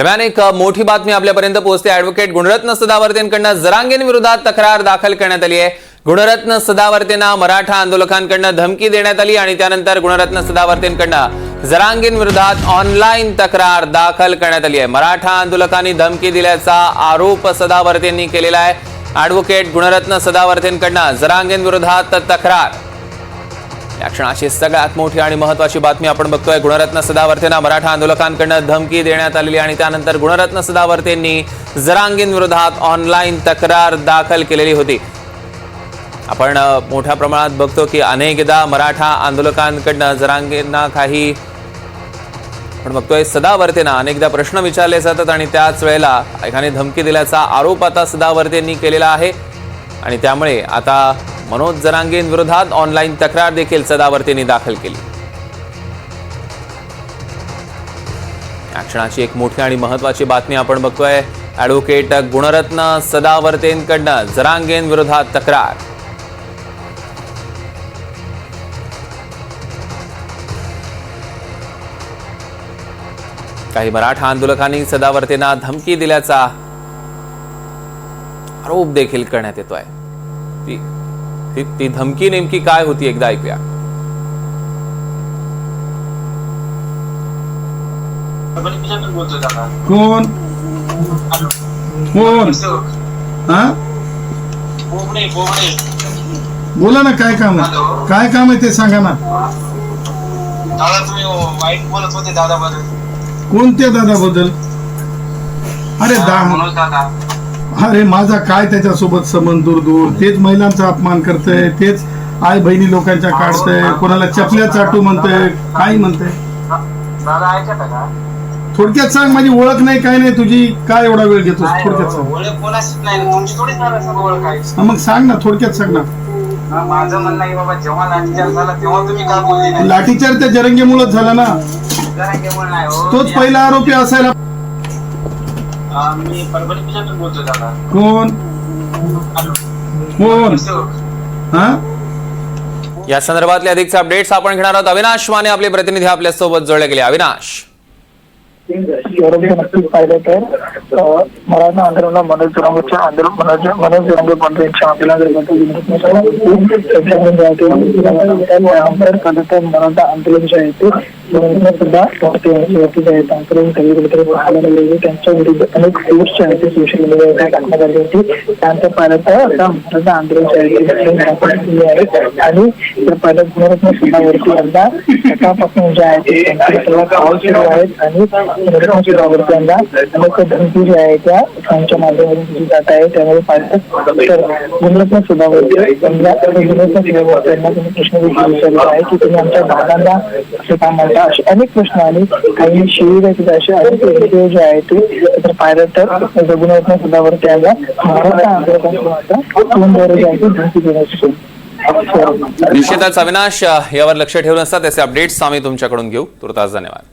दरम्यान एक मोठी बातमी आपल्यापर्यंत पोहोचते। ॲडव्होकेट गुणरत्न सदावर्तेंकडून जरांगें विरोधात तक्रार दाखल करण्यात आली आहे। गुणरत्न सदावर्तेंना मराठा आंदोलकांकडून धमकी देण्यात आली आणि त्यानंतर गुणरत्न सदावर्तेंकडून जरांगें विरोधात ऑनलाईन तक्रार दाखल करण्यात आली आहे। मराठा आंदोलकांनी धमकी दिल्याचा आरोप सदावर्तेंनी केलेला आहे। ॲडव्होकेट गुणरत्न सदावर्तेंकडून जरांगें विरोधात तक्रार, या क्षणाची सगळ्यात मोठी आणि महत्त्वाची बातमी आपण बघतोय। गुणरत्न सदावर्तेंना मराठा आंदोलकांकडून धमकी देण्यात आलेली आणि त्यानंतर गुणरत्न सदावर्तेंनी जरांगें विरोधात ऑनलाईन तक्रार दाखल केलेली होती। आपण मोठ्या प्रमाणात बघतो की अनेकदा मराठा आंदोलकांकडून जरांगेंना काही आपण बघतोय सदावर्तेंना अनेकदा प्रश्न विचारले जातात आणि त्याच वेळेला एकाने धमकी दिल्याचा आरोप आता सदावर्तेंनी केलेला आहे आणि त्यामुळे आता मनोज जरांगें विरोधात ऑनलाईन तक्रार देखील सदावर्तेंनी दाखल केली। या क्षणाची एक मोठी आणि महत्त्वाची बातमी आपण बघतोय। ॲडव्होकेट गुणरत्न सदावर्तेंकडून जरांगें विरोधात तक्रार। काही मराठा आंदोलकांनी सदावर्तेंना धमकी दिल्याचा आरोप देखील करण्यात येतोय। ती धमकी नेमकी काय होती एकदा ऐकूया। कोण कोण हा बोला ना, काय काम आहे? काय काम आहे ते सांगा ना। दादा तुम्ही वाईट बोलत होते दादाबद्दल। कोणत्या दादाबद्दल? अरे मनोज दादा। अरे माझा काय त्याच्यासोबत संबंध? दूर दूर तेच महिलांचा अपमान करतय, तेच आई बहिणी लोकांच्या काढतय, कोणाला चपल्या चाटू म्हणतय, काही म्हणतय। दादा ऐकता का? थोडक्यात सांग, माझी ओळख नाही काय नाही तुझी, काय एवढा वेळ घेतोस? थोडक्यात सांग। ओळख कोणाशीच नाही, तुमची थोडीच दादा सगळं ओळख आहे। मग सांग ना, थोडक्यात सांग ना। माझं म्हणणं आहे बाबा, जेव्हा लाठीचार्ज झाला तेव्हा तुम्ही का बोलले नाही? लाठीचार्ज त्या जरंगेमुळेच झाला ना, जरांगेमुळे नाही हो। तोच पहिला आरोपी असायला। मी परभणी जिल्ह्यातून बोलतोय दादा। कोण कोण हा? या संदर्भातले अधिकचे अपडेट्स आपण घेणार आहोत। अविनाश माने आपले प्रतिनिधी आपल्या सोबत जोडले गेले। अविनाश, नक्कीच पाहिलं तर मराठा आंदोलन मनोज जरांगेंच्या मनोज जरांगे पाटील मराठा आंदोलन जे आहे ते सुद्धा आंदोलन सगळीकडे पाहायला लागले। त्यांच्या विरुद्ध अनेक पोस्ट आहेत ते सोशल मीडियावर टाकण्यात आली होती। त्यानंतर पाहिलं तर आता मराठा आंदोलन जे आहे आणि पाहिलं गुणरत्न सदावर्ते यांना सकाळपासून जे आहे ते सर्व कॉल सुरू आहेत आणि सदावर्तेंना अनेक धमकी जी आहे त्या फोनच्या माध्यमातून दिली जात आहे। त्यामुळे पाहिलं गुणरत्न सदावर्ते यांना तुम्ही प्रश्न विचारला आहे की तुम्ही आमच्या दादांना असे काम म्हणता, असे अनेक प्रश्न आणि काही शिवीर असे अनेक व्हिडिओ जे आहे ते पाहिलं तर गुणरत्न सदावर्ते यांना मराठा आंदोलकांना फोनद्वारे जे आहे ते धमकी देण्याची निश्चितच अविनाश, यावर लक्ष ठेवून असतात त्याचे अपडेट्स आम्ही तुमच्याकडून घेऊ। तुर्तास धन्यवाद।